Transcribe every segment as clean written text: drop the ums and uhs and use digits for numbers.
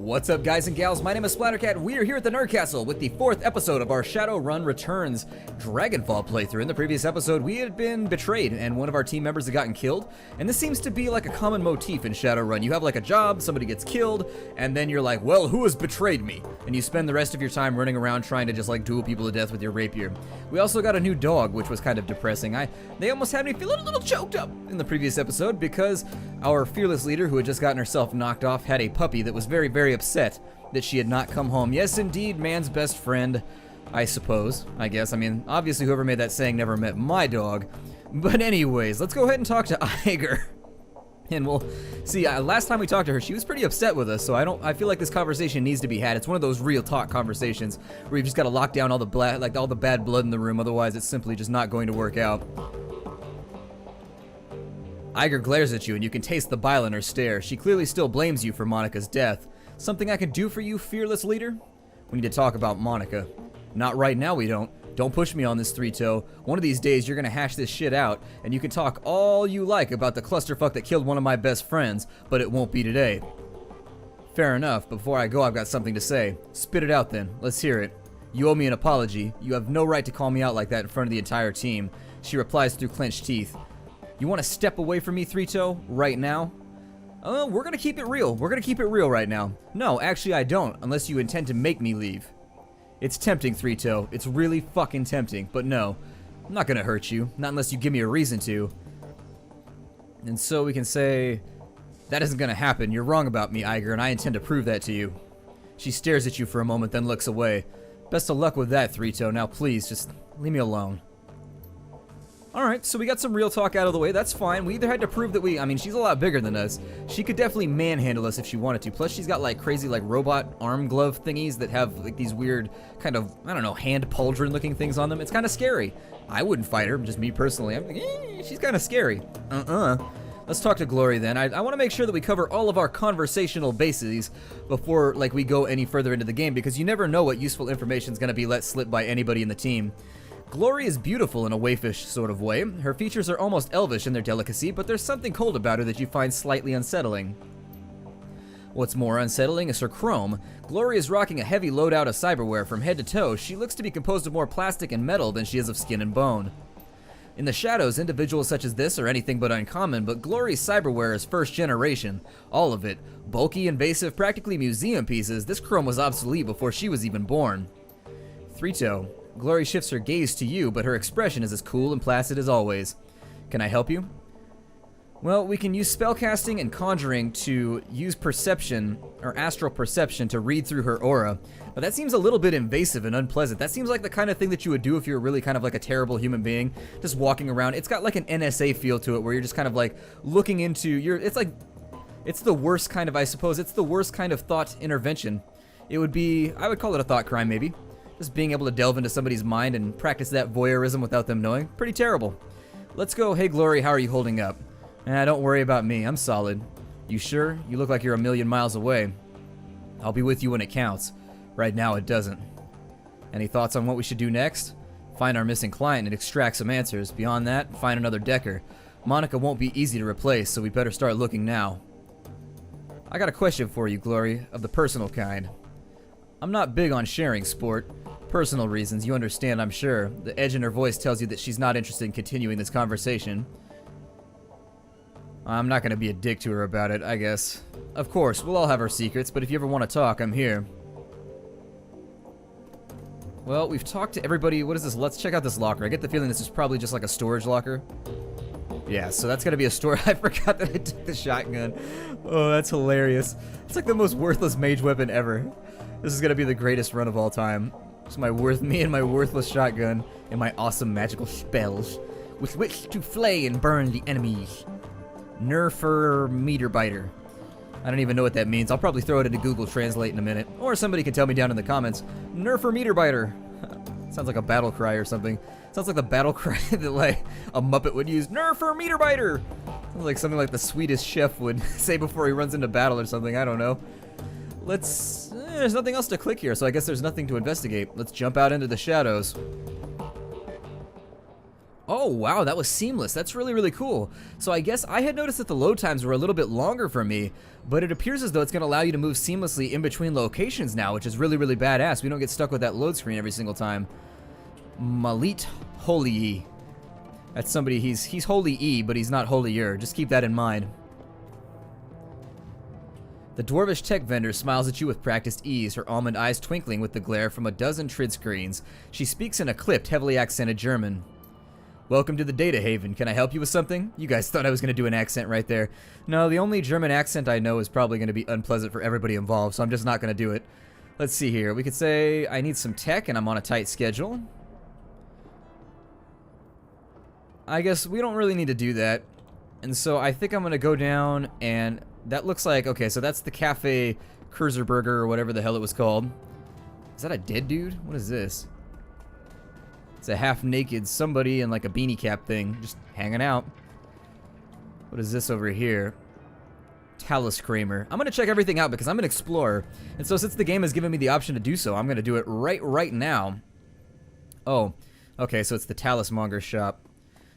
What's up, guys and gals? My name is Splattercat. We are here at the Nerd Castle with the 4th episode of our Shadowrun Returns Dragonfall playthrough. In the previous episode, we had been betrayed, and one of our team members had gotten killed. And this seems to be like a common motif in Shadowrun. You have like a job, somebody gets killed, and then you're like, well, who has betrayed me? And you spend the rest of your time running around trying to just like duel people to death with your rapier. We also got a new dog, which was kind of depressing. They almost had me feeling a little choked up in the previous episode because our fearless leader, who had just gotten herself knocked off, had a puppy that was very, very upset that she had not come home. Yes, indeed, man's best friend, I suppose, I guess. I mean, obviously whoever made that saying never met my dog. But anyways, let's go ahead and talk to Iger. And we'll see, last time we talked to her, she was pretty upset with us, so I feel like this conversation needs to be had. It's one of those real talk conversations where you've just got to lock down all the bad blood in the room, otherwise it's simply just not going to work out. Iger glares at you, and you can taste the bile in her stare. She clearly still blames you for Monica's death. Something I can do for you, fearless leader? We need to talk about Monica. Not right now, we don't. Don't push me on this, three-toe. One of these days, you're gonna hash this shit out, and you can talk all you like about the clusterfuck that killed one of my best friends, but it won't be today. Fair enough. Before I go, I've got something to say. Spit it out, then. Let's hear it. You owe me an apology. You have no right to call me out like that in front of the entire team. She replies through clenched teeth. You want to step away from me, Three-Toe, right now? We're going to keep it real. We're going to keep it real right now. No, actually I don't, unless you intend to make me leave. It's tempting, Three-Toe. It's really fucking tempting, but no. I'm not going to hurt you, not unless you give me a reason to. And so we can say, that isn't going to happen. You're wrong about me, Iger, and I intend to prove that to you. She stares at you for a moment, then looks away. Best of luck with that, Three-Toe. Now please, just leave me alone. Alright, so we got some real talk out of the way. That's fine. We either had to prove that I mean, she's a lot bigger than us. She could definitely manhandle us if she wanted to. Plus, she's got like crazy like robot arm glove thingies that have like these weird kind of, I don't know, hand pauldron looking things on them. It's kind of scary. I wouldn't fight her, just me personally. I'm like, she's kind of scary. Let's talk to Glory then. I want to make sure that we cover all of our conversational bases before like we go any further into the game, because you never know what useful information is going to be let slip by anybody in the team. Glory is beautiful in a waifish sort of way. Her features are almost elvish in their delicacy, but there's something cold about her that you find slightly unsettling. What's more unsettling is her chrome. Glory is rocking a heavy loadout of cyberware from head to toe. She looks to be composed of more plastic and metal than she is of skin and bone. In the shadows, individuals such as this are anything but uncommon, but Glory's cyberware is first generation. All of it. Bulky, invasive, practically museum pieces. This chrome was obsolete before she was even born. Three-Toe. Glory shifts her gaze to you, but her expression is as cool and placid as always. Can I help you? Well, we can use spellcasting and conjuring to use perception, or astral perception, to read through her aura. But that seems a little bit invasive and unpleasant. That seems like the kind of thing that you would do if you're really kind of like a terrible human being, just walking around. It's got like an NSA feel to it, where you're just kind of like looking into it's the worst kind of, I suppose, it's the worst kind of thought intervention. It would be, I would call it a thought crime maybe. Just being able to delve into somebody's mind and practice that voyeurism without them knowing. Pretty terrible. Let's go. Hey, Glory, how are you holding up? Don't worry about me. I'm solid. You sure? You look like you're a million miles away. I'll be with you when it counts. Right now, it doesn't. Any thoughts on what we should do next? Find our missing client and extract some answers. Beyond that, find another Decker. Monica won't be easy to replace, so we better start looking now. I got a question for you, Glory, of the personal kind. I'm not big on sharing, sport. Personal reasons, you understand, I'm sure. The edge in her voice tells you that she's not interested in continuing this conversation. I'm not going to be a dick to her about it, I guess. Of course, we'll all have our secrets, but if you ever want to talk, I'm here. Well, we've talked to everybody. What is this? Let's check out this locker. I get the feeling this is probably just like a storage locker. Yeah, so that's going to be a store. I forgot that I took the shotgun. Oh, that's hilarious. It's like the most worthless mage weapon ever. This is going to be the greatest run of all time. It's me and my worthless shotgun and my awesome magical spells with which to flay and burn the enemies. Nerfer meter biter. I don't even know what that means. I'll probably throw it into Google Translate in a minute. Or somebody can tell me down in the comments. Nerfer meter biter. Sounds like a battle cry or something. Sounds like the battle cry that like a Muppet would use. Nerfer meter biter. Sounds like something like the Swedish chef would say before he runs into battle or something. I don't know. There's nothing else to click here, so I guess there's nothing to investigate. Let's jump out into the shadows. Oh, wow, that was seamless. That's really, really cool. So I guess I had noticed that the load times were a little bit longer for me, but it appears as though it's going to allow you to move seamlessly in between locations now, which is really, really badass. We don't get stuck with that load screen every single time. Malit Holy. That's somebody, he's Holy E, but he's not holier. Just keep that in mind. The dwarvish tech vendor smiles at you with practiced ease, her almond eyes twinkling with the glare from a dozen trid screens. She speaks in a clipped, heavily accented German. Welcome to the Data Haven. Can I help you with something? You guys thought I was going to do an accent right there. No, the only German accent I know is probably going to be unpleasant for everybody involved, so I'm just not going to do it. Let's see here. We could say I need some tech and I'm on a tight schedule. I guess we don't really need to do that. And so I think I'm going to go down and that looks like, okay, so that's the Cafe Kurzerburger or whatever the hell it was called. Is that a dead dude? What is this? It's a half-naked somebody in like a beanie cap thing, just hanging out. What is this over here? Talus Kramer. I'm gonna check everything out because I'm an explorer, and so since the game has given me the option to do so, I'm gonna do it right now. Oh, okay, so it's the Talismonger shop.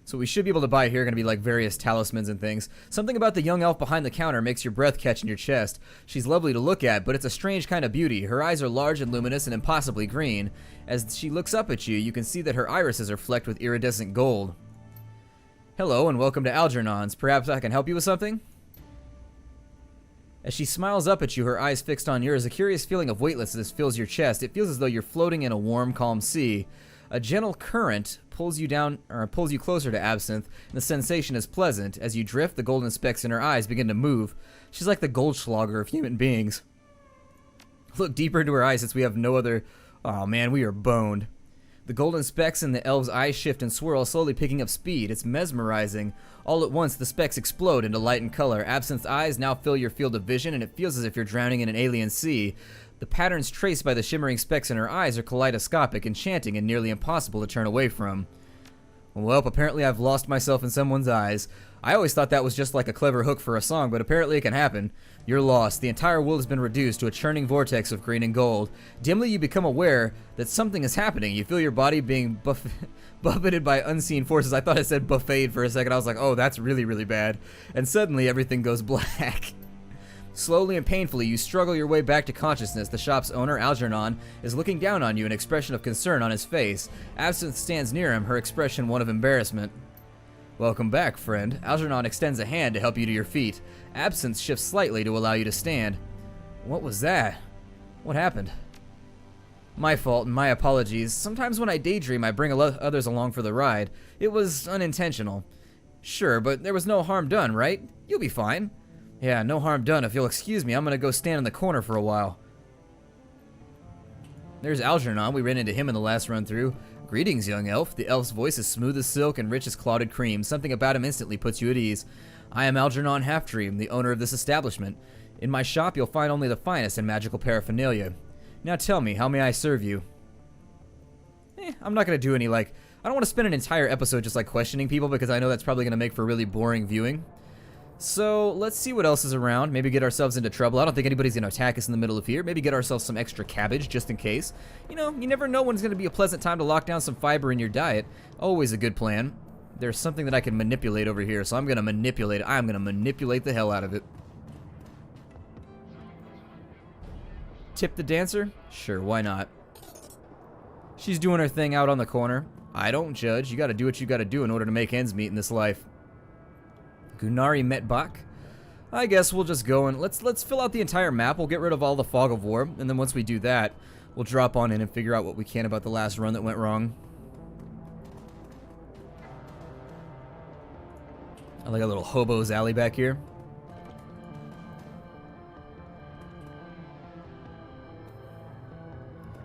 So what we should be able to buy here are going to be like various talismans and things. Something about the young elf behind the counter makes your breath catch in your chest. She's lovely to look at, but it's a strange kind of beauty. Her eyes are large and luminous and impossibly green. As she looks up at you, you can see that her irises are flecked with iridescent gold. Hello and welcome to Algernon's. Perhaps I can help you with something? As she smiles up at you, her eyes fixed on yours, a curious feeling of weightlessness fills your chest. It feels as though you're floating in a warm, calm sea. A gentle current pulls you down, or pulls you closer to Absinthe, and the sensation is pleasant. As you drift, the golden specks in her eyes begin to move. She's like the Goldschlager of human beings. Look deeper into her eyes since we have no other... Oh man, we are boned. The golden specks in the elf's eyes shift and swirl, slowly picking up speed. It's mesmerizing. All at once, the specks explode into light and color. Absinthe's eyes now fill your field of vision, and it feels as if you're drowning in an alien sea. The patterns traced by the shimmering specks in her eyes are kaleidoscopic, enchanting, and nearly impossible to turn away from. Well, apparently I've lost myself in someone's eyes. I always thought that was just like a clever hook for a song, but apparently it can happen. You're lost. The entire world has been reduced to a churning vortex of green and gold. Dimly you become aware that something is happening. You feel your body being buffeted by unseen forces. I thought I said buffeted for a second. I was like, oh, that's really, really bad. And suddenly everything goes black. Slowly and painfully, you struggle your way back to consciousness. The shop's owner, Algernon, is looking down on you, an expression of concern on his face. Absinthe stands near him, her expression one of embarrassment. Welcome back, friend. Algernon extends a hand to help you to your feet. Absinthe shifts slightly to allow you to stand. What was that? What happened? My fault and my apologies. Sometimes when I daydream, I bring others along for the ride. It was unintentional. Sure, but there was no harm done, right? You'll be fine. Yeah, no harm done. If you'll excuse me, I'm gonna go stand in the corner for a while. There's Algernon. We ran into him in the last run-through. Greetings, young elf. The elf's voice is smooth as silk and rich as clotted cream. Something about him instantly puts you at ease. I am Algernon Halfdream, the owner of this establishment. In my shop, you'll find only the finest in magical paraphernalia. Now tell me, how may I serve you? I'm not gonna do any, I don't want to spend an entire episode just, questioning people because I know that's probably gonna make for really boring viewing. So, let's see what else is around. Maybe get ourselves into trouble. I don't think anybody's going to attack us in the middle of here. Maybe get ourselves some extra cabbage, just in case. You know, you never know when it's going to be a pleasant time to lock down some fiber in your diet. Always a good plan. There's something that I can manipulate over here, so I'm going to manipulate it. I'm going to manipulate the hell out of it. Tip the dancer? Sure, why not? She's doing her thing out on the corner. I don't judge. You got to do what you got to do in order to make ends meet in this life. Gunari Metbach. I guess we'll just go and let's fill out the entire map. We'll get rid of all the fog of war, and then once we do that, we'll drop on in and figure out what we can about the last run that went wrong. I like a little hobo's alley back here.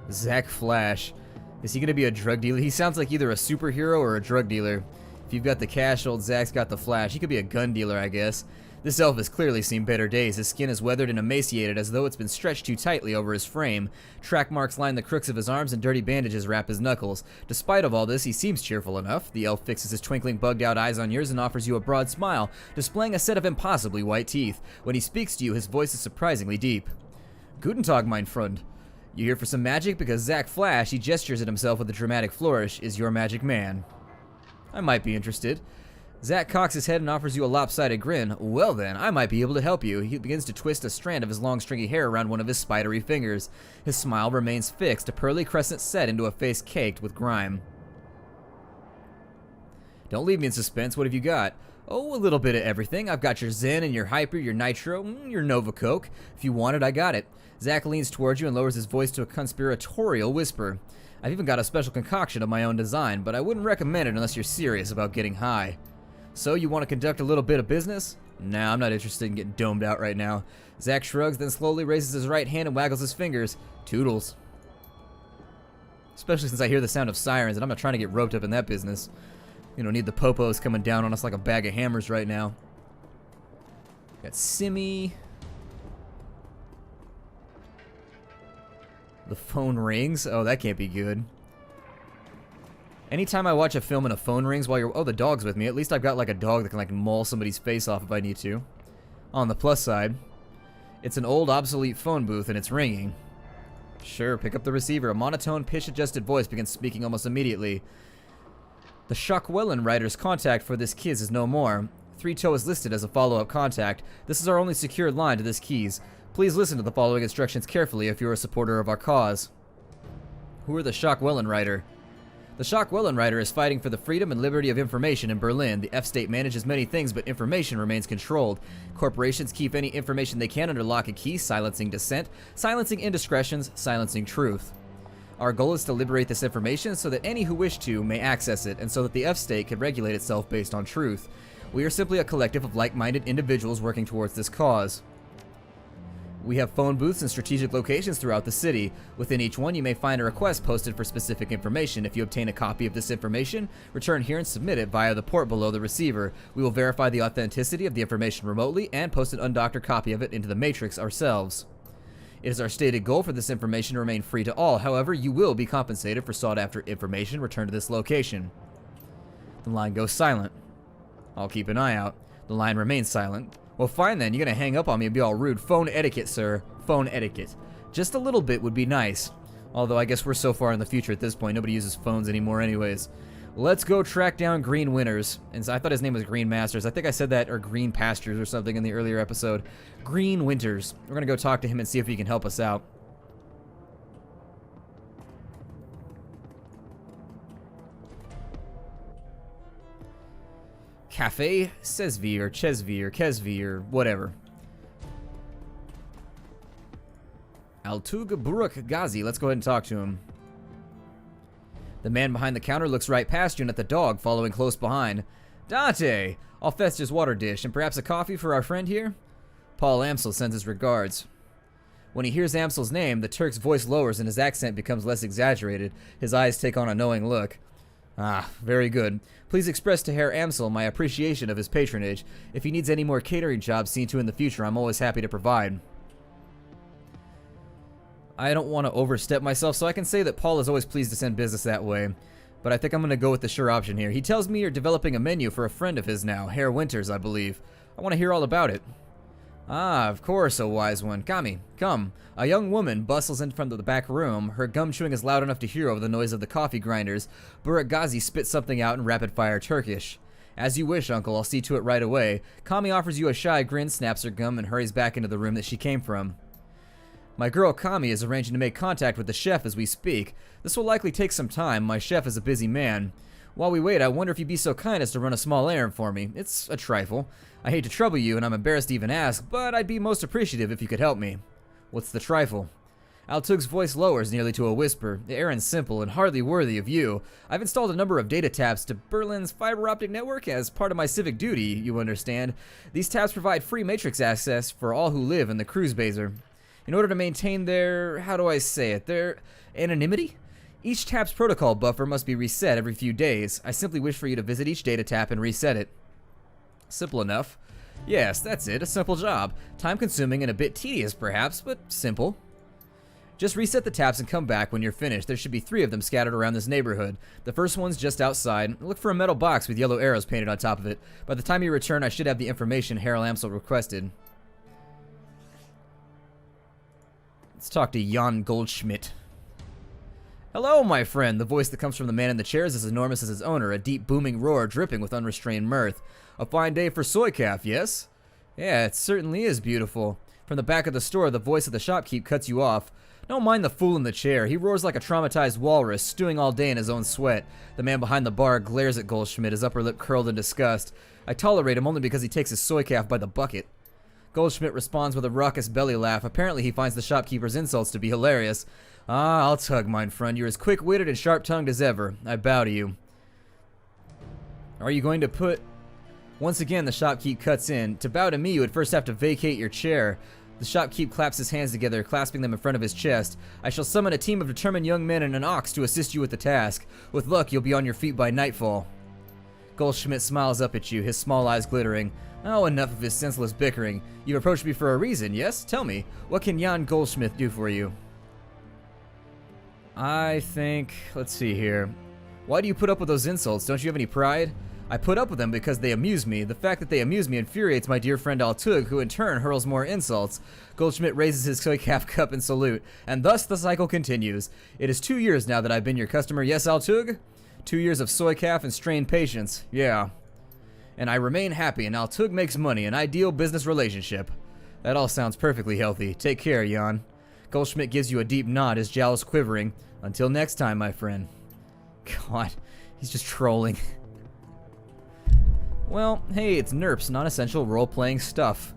Zach Flash. Is he gonna be a drug dealer? He sounds like either a superhero or a drug dealer. If you've got the cash, old Zach's got the flash. He could be a gun dealer, I guess. This elf has clearly seen better days. His skin is weathered and emaciated as though it's been stretched too tightly over his frame. Track marks line the crooks of his arms and dirty bandages wrap his knuckles. Despite of all this, he seems cheerful enough. The elf fixes his twinkling, bugged-out eyes on yours and offers you a broad smile, displaying a set of impossibly white teeth. When he speaks to you, his voice is surprisingly deep. Guten Tag, mein Freund. You here for some magic? Because Zach Flash, he gestures at himself with a dramatic flourish, is your magic man. I might be interested. Zach cocks his head and offers you a lopsided grin. Well then, I might be able to help you. He begins to twist a strand of his long stringy hair around one of his spidery fingers. His smile remains fixed, a pearly crescent set into a face caked with grime. Don't leave me in suspense. What have you got? Oh, a little bit of everything. I've got your Zen and your Hyper, your Nitro, your Nova Coke. If you want it, I got it. Zach leans towards you and lowers his voice to a conspiratorial whisper. I've even got a special concoction of my own design, but I wouldn't recommend it unless you're serious about getting high. So, you want to conduct a little bit of business? Nah, I'm not interested in getting domed out right now. Zach shrugs, then slowly raises his right hand and waggles his fingers. Toodles. Especially since I hear the sound of sirens, and I'm not trying to get roped up in that business. You don't need the popos coming down on us like a bag of hammers right now. Got Simi. The phone rings. Oh, that can't be good. Anytime I watch a film and a phone rings while you're... Oh, the dog's with me. At least I've got like a dog that can like maul somebody's face off if I need to. On the plus side, it's an old obsolete phone booth and it's ringing. Sure, pick up the receiver. A monotone, pitch-adjusted voice begins speaking almost immediately. The Shockwellen writer's contact for this Kiz is no more. 3-Toe is listed as a follow-up contact. This is our only secured line to this Keys. Please listen to the following instructions carefully if you're a supporter of our cause. Who are the Shockwellen writer? The Shockwellen writer is fighting for the freedom and liberty of information in Berlin. The F-state manages many things, but information remains controlled. Corporations keep any information they can under lock and key, silencing dissent, silencing indiscretions, silencing truth. Our goal is to liberate this information so that any who wish to may access it, and so that the F-state can regulate itself based on truth. We are simply a collective of like-minded individuals working towards this cause. We have phone booths in strategic locations throughout the city. Within each one, you may find a request posted for specific information. If you obtain a copy of this information, return here and submit it via the port below the receiver. We will verify the authenticity of the information remotely and post an undoctored copy of it into the Matrix ourselves. It is our stated goal for this information to remain free to all. However, you will be compensated for sought-after information returned to this location. The line goes silent. I'll keep an eye out. The line remains silent. Well, fine then. You're gonna hang up on me and be all rude. Phone etiquette, sir. Phone etiquette. Just a little bit would be nice. Although I guess we're so far in the future at this point, nobody uses phones anymore anyways. Let's go track down Green Winters. And I thought his name was Green Masters. I think I said that, or Green Pastures or something in the earlier episode. Green Winters. We're gonna go talk to him and see if he can help us out. Cafe Sesvi or Chesvi or Kesvi or whatever. Altug Buruk Ghazi. Let's go ahead and talk to him. The man behind the counter looks right past you and at the dog following close behind. Dante! I'll fetch his water dish and perhaps a coffee for our friend here? Paul Amsel sends his regards. When he hears Amsel's name, the Turk's voice lowers and his accent becomes less exaggerated. His eyes take on a knowing look. Ah, very good. Please express to Herr Amsel my appreciation of his patronage. If he needs any more catering jobs seen to in the future, I'm always happy to provide. I don't want to overstep myself, so I can say that Paul is always pleased to send business that way. But I think I'm going to go with the sure option here. He tells me you're developing a menu for a friend of his now, Herr Winters, I believe. I want to hear all about it. Ah, of course, O wise one. Kami, come. A young woman bustles in from the back room. Her gum chewing is loud enough to hear over the noise of the coffee grinders. Buruk Ghazi spits something out in rapid-fire Turkish. As you wish, uncle. I'll see to it right away. Kami offers you a shy grin, snaps her gum, and hurries back into the room that she came from. My girl Kami is arranging to make contact with the chef as we speak. This will likely take some time. My chef is a busy man. While we wait, I wonder if you'd be so kind as to run a small errand for me. It's a trifle. I hate to trouble you, and I'm embarrassed to even ask, but I'd be most appreciative if you could help me. What's the trifle? Altug's voice lowers nearly to a whisper. The errand's simple and hardly worthy of you. I've installed a number of data taps to Berlin's fiber optic network as part of my civic duty, you understand. These taps provide free matrix access for all who live in the cruise baser. In order to maintain their, how do I say it, their anonymity? Each tap's protocol buffer must be reset every few days. I simply wish for you to visit each data tap and reset it. Simple enough. Yes, that's it, a simple job. Time-consuming and a bit tedious, perhaps, but simple. Just reset the taps and come back when you're finished. There should be 3 of them scattered around this neighborhood. The first one's just outside. Look for a metal box with yellow arrows painted on top of it. By the time you return, I should have the information Harold Amsel requested. Let's talk to Jan Goldschmidt. Hello, my friend. The voice that comes from the man in the chair is as enormous as his owner, a deep booming roar dripping with unrestrained mirth. A fine day for soy calf, yes? Yeah, it certainly is beautiful. From the back of the store, the voice of the shopkeep cuts you off. Don't mind the fool in the chair. He roars like a traumatized walrus, stewing all day in his own sweat. The man behind the bar glares at Goldschmidt, his upper lip curled in disgust. I tolerate him only because he takes his soy calf by the bucket. Goldschmidt responds with a raucous belly laugh. Apparently he finds the shopkeeper's insults to be hilarious. Ah, I'll tug, mein friend. You're as quick-witted and sharp-tongued as ever. I bow to you. Are you going to put... Once again, the shopkeep cuts in. To bow to me, you would first have to vacate your chair. The shopkeep claps his hands together, clasping them in front of his chest. I shall summon a team of determined young men and an ox to assist you with the task. With luck, you'll be on your feet by nightfall. Goldschmidt smiles up at you, his small eyes glittering. Oh, enough of his senseless bickering. You've approached me for a reason, yes? Tell me, what can Jan Goldschmidt do for you? I think... let's see here. Why do you put up with those insults? Don't you have any pride? I put up with them because they amuse me. The fact that they amuse me infuriates my dear friend Altug, who in turn hurls more insults. Goldschmidt raises his soy calf cup in salute, and thus the cycle continues. It is 2 years now that I've been your customer, yes, Altug? 2 years of soy calf and strained patience, yeah. And I remain happy, and Altug makes money, an ideal business relationship. That all sounds perfectly healthy. Take care, Jan. Goldschmidt gives you a deep nod, his jowls quivering. Until next time, my friend. God, he's just trolling. Well, hey, it's NERPS, non-essential role-playing stuff.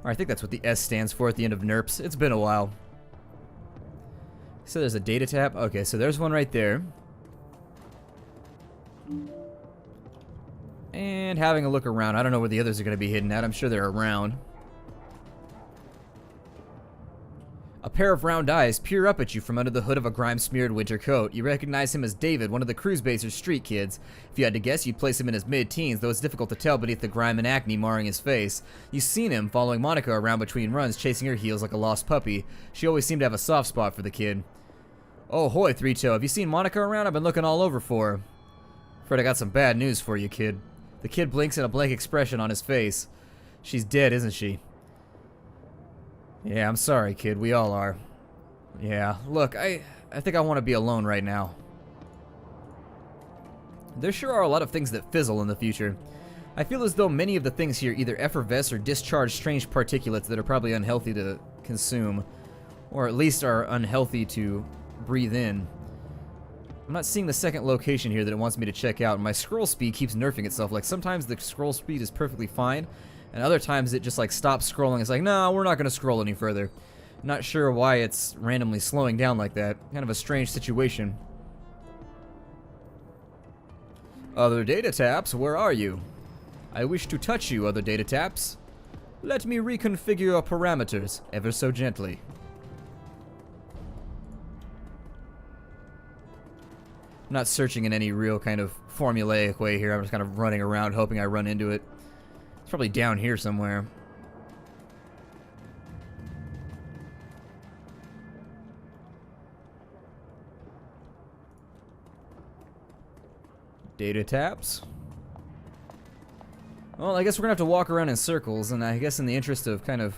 Or I think that's what the S stands for at the end of NERPS. It's been a while. So there's a data tab. Okay, so there's one right there. And having a look around. I don't know where the others are going to be hidden at. I'm sure they're around. A pair of round eyes peer up at you from under the hood of a grime-smeared winter coat. You recognize him as David, one of the cruise-baser's street kids. If you had to guess, you'd place him in his mid-teens, though it's difficult to tell beneath the grime and acne marring his face. You've seen him following Monica around between runs, chasing her heels like a lost puppy. She always seemed to have a soft spot for the kid. Oh, hoy, Three-Toe, have you seen Monica around? I've been looking all over for her. Fred, I got some bad news for you, kid. The kid blinks in a blank expression on his face. She's dead, isn't she? Yeah, I'm sorry, kid. We all are. Yeah, look, I think I want to be alone right now. There sure are a lot of things that fizzle in the future. I feel as though many of the things here either effervesce or discharge strange particulates that are probably unhealthy to consume, or at least are unhealthy to breathe in. I'm not seeing the second location here that it wants me to check out, and my scroll speed keeps nerfing itself. Like, sometimes the scroll speed is perfectly fine, and other times it just like stops scrolling. It's like, no, we're not going to scroll any further. Not sure why it's randomly slowing down like that. Kind of a strange situation. Other data taps, where are you? I wish to touch you, other data taps. Let me reconfigure your parameters ever so gently. I'm not searching in any real kind of formulaic way here. I'm just kind of running around hoping I run into it. It's probably down here somewhere. Data taps. Well, I guess we're gonna have to walk around in circles, and I guess in the interest of kind of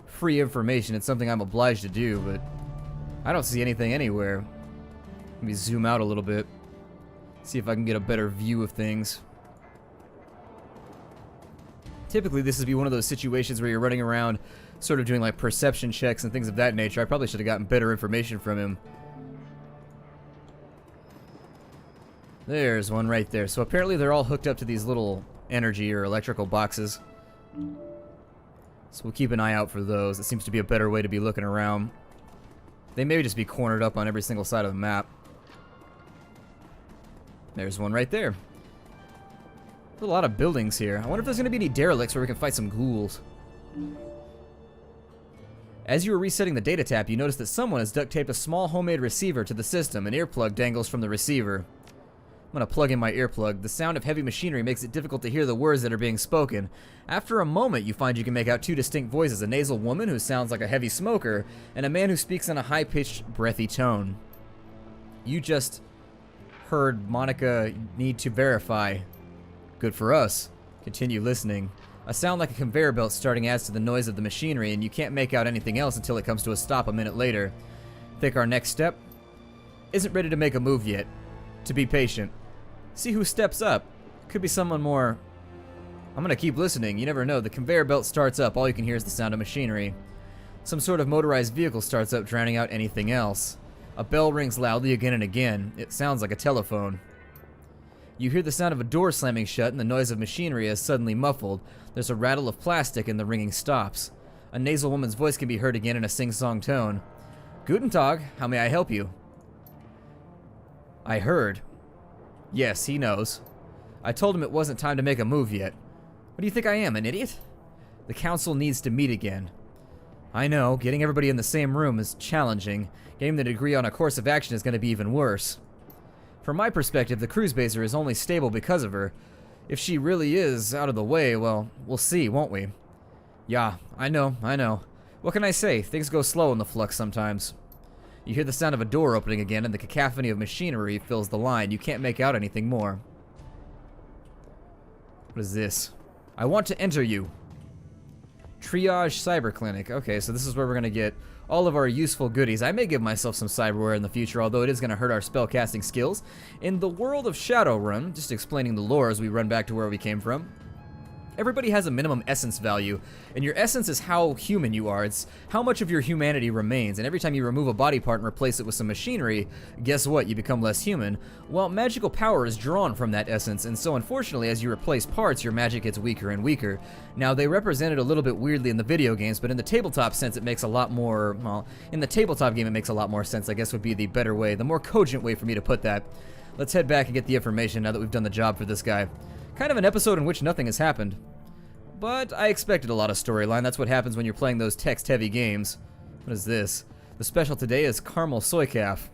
free information, it's something I'm obliged to do, but I don't see anything anywhere. Let me zoom out a little bit. See if I can get a better view of things. Typically, this would be one of those situations where you're running around sort of doing like perception checks and things of that nature. I probably should have gotten better information from him. There's one right there. So apparently they're all hooked up to these little energy or electrical boxes. So we'll keep an eye out for those. It seems to be a better way to be looking around. They may just be cornered up on every single side of the map. There's one right there. There's a lot of buildings here. I wonder if there's going to be any derelicts where we can fight some ghouls. As you were resetting the data tap, you notice that someone has duct taped a small homemade receiver to the system. An earplug dangles from the receiver. I'm going to plug in my earplug. The sound of heavy machinery makes it difficult to hear the words that are being spoken. After a moment, you find you can make out two distinct voices, a nasal woman who sounds like a heavy smoker, and a man who speaks in a high-pitched, breathy tone. You just heard Monica need to verify. Good for us. Continue listening. A sound like a conveyor belt starting adds to the noise of the machinery, and you can't make out anything else until it comes to a stop a minute later. Think our next step? isn't ready to make a move yet. To be patient. See who steps up. Could be someone more... I'm gonna keep listening. You never know. The conveyor belt starts up. All you can hear is the sound of machinery. Some sort of motorized vehicle starts up, drowning out anything else. A bell rings loudly again and again. It sounds like a telephone. You hear the sound of a door slamming shut, and the noise of machinery is suddenly muffled. There's a rattle of plastic, and the ringing stops. A nasal woman's voice can be heard again in a sing-song tone. Guten Tag, how may I help you? I heard. Yes, he knows. I told him it wasn't time to make a move yet. What do you think I am, an idiot? The council needs to meet again. I know, getting everybody in the same room is challenging. Getting them to agree on a course of action is going to be even worse. From my perspective, the cruise baser is only stable because of her. If she really is out of the way, well, we'll see, won't we? Yeah, I know. What can I say? Things go slow in the flux sometimes. You hear the sound of a door opening again, and the cacophony of machinery fills the line. You can't make out anything more. What is this? I want to enter you. Triage Cyber Clinic. Okay, so this is where we're going to get all of our useful goodies. I may give myself some cyberware in the future, although it is going to hurt our spellcasting skills. In the world of Shadowrun, just explaining the lore as we run back to where we came from, everybody has a minimum essence value, and your essence is how human you are. It's how much of your humanity remains, and every time you remove a body part and replace it with some machinery, guess what? You become less human. Well, magical power is drawn from that essence, and so unfortunately, as you replace parts, your magic gets weaker and weaker. Now, they represent it a little bit weirdly in the video games, but in the tabletop sense, it makes a lot more, well, in the tabletop game, it makes a lot more sense, I guess would be the better way, the more cogent way for me to put that. Let's head back and get the information now that we've done the job for this guy. Kind of an episode in which nothing has happened. But I expected a lot of storyline. That's what happens when you're playing those text-heavy games. What is this? The special today is caramel soy calf.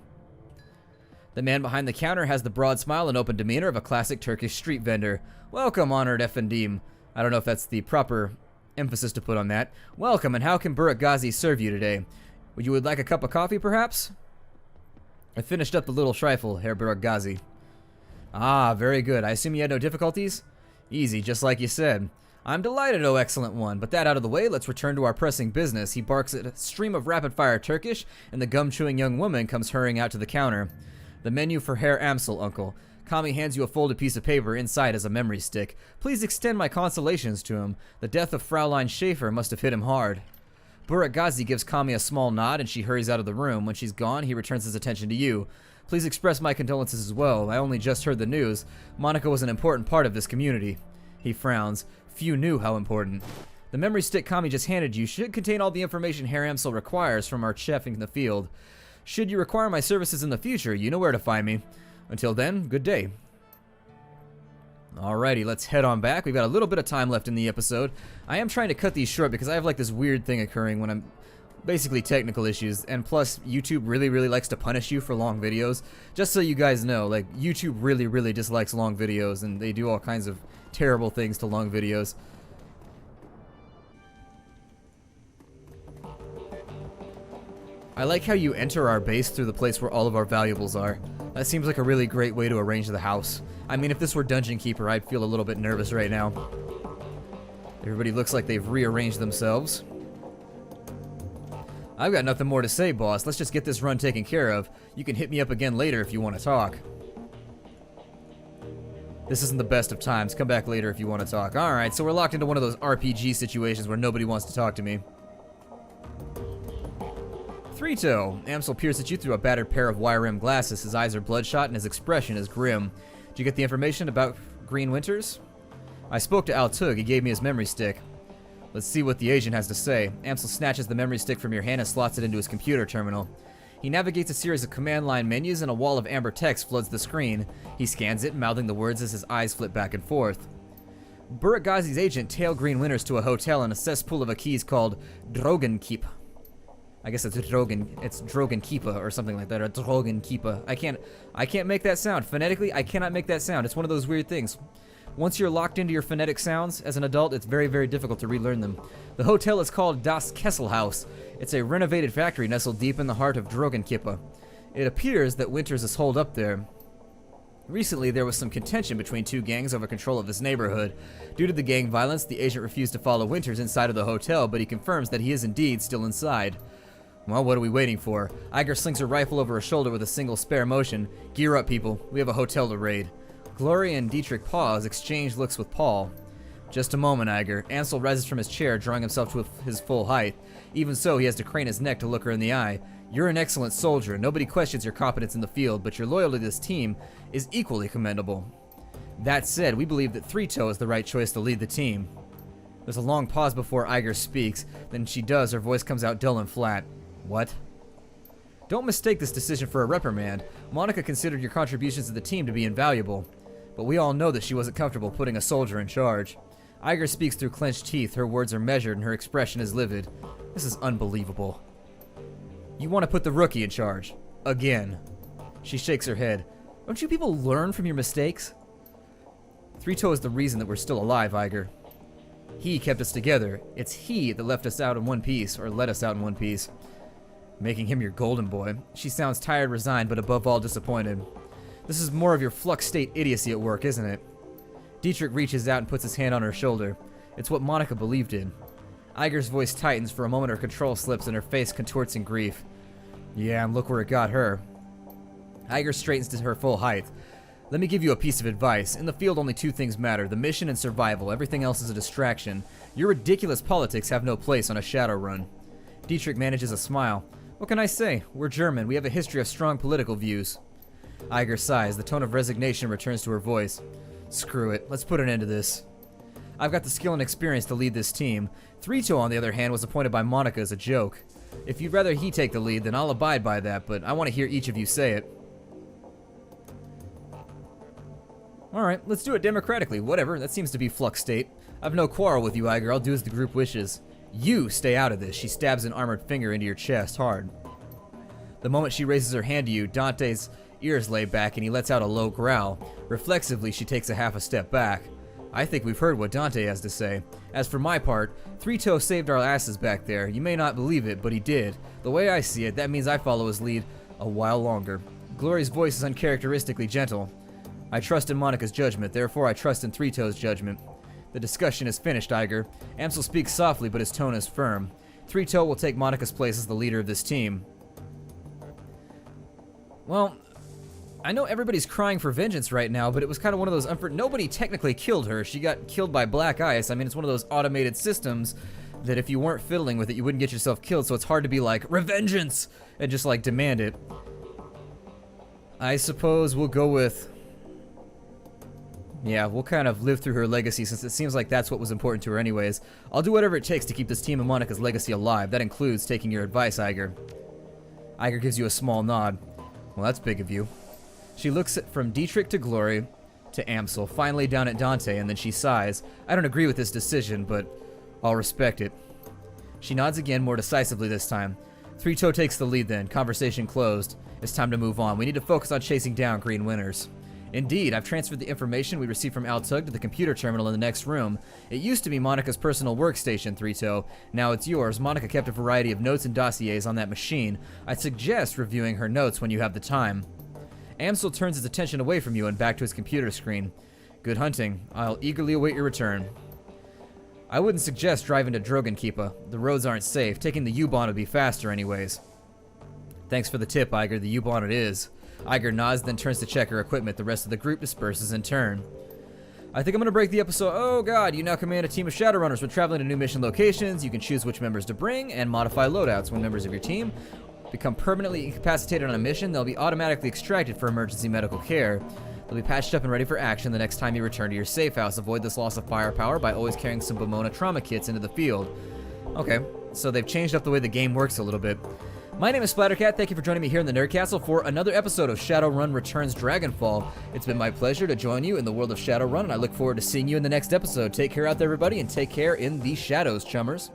The man behind the counter has the broad smile and open demeanor of a classic Turkish street vendor. Welcome, honored Efendim. I don't know if that's the proper emphasis to put on that. Welcome, and how can Burak Gazi serve you today? Would you like a cup of coffee, perhaps? I finished up the little trifle, Herr Burak Gazi. Ah, very good. I assume you had no difficulties? Easy, just like you said. I'm delighted, oh excellent one, but that out of the way, let's return to our pressing business. He barks at a stream of rapid-fire Turkish, and the gum-chewing young woman comes hurrying out to the counter. The menu for Herr Amsel, uncle. Kami hands you a folded piece of paper. Inside is a memory stick. Please extend my consolations to him. The death of Fraulein Schaefer must have hit him hard. Burak Gazi gives Kami a small nod, and she hurries out of the room. When she's gone, he returns his attention to you. Please express my condolences as well. I only just heard the news. Monica was an important part of this community. He frowns. Few knew how important. The memory stick Kami just handed you should contain all the information Herr Amsel requires from our chef in the field. Should you require my services in the future, you know where to find me. Until then, good day. Alrighty, let's head on back. We've got a little bit of time left in the episode. I am trying to cut these short because I have like this weird thing occurring when I'm basically technical issues, and plus YouTube really likes to punish you for long videos. Just so you guys know, like YouTube really dislikes long videos, and they do all kinds of terrible things to long videos. I like how you enter our base through the place where all of our valuables are. That seems like a really great way to arrange the house. I mean, if this were Dungeon Keeper, I'd feel a little bit nervous right now. Everybody looks like they've rearranged themselves. I've got nothing more to say, boss. Let's just get this run taken care of. You can hit me up again later if you want to talk. This isn't the best of times. Come back later if you want to talk. Alright, so we're locked into one of those RPG situations where nobody wants to talk to me. Three-toe. Amsel peers at you through a battered pair of wire-rimmed glasses. His eyes are bloodshot and his expression is grim. Did you get the information about Green Winters? I spoke to Al Tug. He gave me his memory stick. Let's see what the agent has to say. Amsel snatches the memory stick from your hand and slots it into his computer terminal. He navigates a series of command line menus and a wall of amber text floods the screen. He scans it, mouthing the words as his eyes flip back and forth. Burak Gazi's agent tailed Green Winters to a hotel in a cesspool of a keys called Drogenkeep. I guess it's Drogenkeepa or something like that, or Drogenkeepa. I can't make that sound. Phonetically, I cannot make that sound. It's one of those weird things. Once you're locked into your phonetic sounds as an adult, it's very difficult to relearn them. The hotel is called Das Kesselhaus. It's a renovated factory nestled deep in the heart of Drogenkeepa. It appears that Winters is holed up there. Recently, there was some contention between two gangs over control of this neighborhood. Due to the gang violence, the agent refused to follow Winters inside of the hotel, but he confirms that he is indeed still inside. Well, what are we waiting for? Iger slings her rifle over her shoulder with a single spare motion. Gear up, people. We have a hotel to raid. Glory and Dietrich pause, exchange looks with Paul. Just a moment, Iger. Ansel rises from his chair, drawing himself to his full height. Even so, he has to crane his neck to look her in the eye. You're an excellent soldier. Nobody questions your competence in the field, but your loyalty to this team is equally commendable. That said, we believe that Three Toe is the right choice to lead the team. There's a long pause before Iger speaks. Then she does, her voice comes out dull and flat. What? Don't mistake this decision for a reprimand. Monica considered your contributions to the team to be invaluable. But we all know that she wasn't comfortable putting a soldier in charge. Iger speaks through clenched teeth, her words are measured and her expression is livid. This is unbelievable. You want to put the rookie in charge. Again. She shakes her head. Don't you people learn from your mistakes? Three Toe is the reason that we're still alive, Iger. He kept us together. It's he that left us out in one piece, or let us out in one piece. Making him your golden boy. She sounds tired, resigned, but above all disappointed. This is more of your flux state idiocy at work, isn't it? Dietrich reaches out and puts his hand on her shoulder. It's what Monica believed in. Iger's voice tightens. For a moment her control slips and her face contorts in grief. Yeah, and look where it got her. Iger straightens to her full height. Let me give you a piece of advice. In the field only two things matter, the mission and survival. Everything else is a distraction. Your ridiculous politics have no place on a Shadowrun. Dietrich manages a smile. What can I say? We're German. We have a history of strong political views. Iger sighs. The tone of resignation returns to her voice. Screw it. Let's put an end to this. I've got the skill and experience to lead this team. Three Toe, on the other hand, was appointed by Monica as a joke. If you'd rather he take the lead, then I'll abide by that, but I want to hear each of you say it. Alright, let's do it democratically. Whatever, that seems to be flux state. I've no quarrel with you, Iger. I'll do as the group wishes. You stay out of this. She stabs an armored finger into your chest hard. The moment she raises her hand to you, Dante's ears lay back and he lets out a low growl. Reflexively, she takes a half a step back. I think we've heard what Dante has to say. As for my part, Three Toe saved our asses back there. You may not believe it, but he did. The way I see it, that means I follow his lead a while longer. Glory's voice is uncharacteristically gentle. I trust in Monica's judgment, therefore I trust in Three Toe's judgment. The discussion is finished, Iger. Amsel speaks softly, but his tone is firm. Three Toe will take Monica's place as the leader of this team. Well, I know everybody's crying for vengeance right now, but it was kind of one of those nobody technically killed her. She got killed by black ice. I mean, it's one of those automated systems that if you weren't fiddling with it, you wouldn't get yourself killed, so it's hard to be like, revengeance! And just like demand it. I suppose we'll go with... Yeah, we'll kind of live through her legacy since it seems like that's what was important to her anyways. I'll do whatever it takes to keep this team of Monica's legacy alive. That includes taking your advice, Iger. Iger gives you a small nod. Well, that's big of you. She looks from Dietrich to Glory to Amsel, finally down at Dante, and then she sighs. I don't agree with this decision, but I'll respect it. She nods again, more decisively this time. Three Toe takes the lead then. Conversation closed. It's time to move on. We need to focus on chasing down green winners. Indeed, I've transferred the information we received from Altug to the computer terminal in the next room. It used to be Monica's personal workstation, Three Toe. Now it's yours. Monica kept a variety of notes and dossiers on that machine. I'd suggest reviewing her notes when you have the time. Amsel turns his attention away from you and back to his computer screen. Good hunting. I'll eagerly await your return. I wouldn't suggest driving to Drogenkeeper. The roads aren't safe. Taking the U-Bahn would be faster anyways. Thanks for the tip, Iger. The U-Bahn it is. Iger nods, then turns to check her equipment. The rest of the group disperses in turn. I think I'm going to break the episode. Oh god, you now command a team of Shadowrunners. When traveling to new mission locations, you can choose which members to bring and modify loadouts. When members of your team become permanently incapacitated on a mission, they'll be automatically extracted for emergency medical care. They'll be patched up and ready for action the next time you return to your safe house. Avoid this loss of firepower by always carrying some Pomona trauma kits into the field. Okay, so they've changed up the way the game works a little bit. My name is Splattercat. Thank you for joining me here in the Nerd Castle for another episode of Shadowrun Returns Dragonfall. It's been my pleasure to join you in the world of Shadowrun, and I look forward to seeing you in the next episode. Take care out there, everybody, and take care in the shadows, chummers.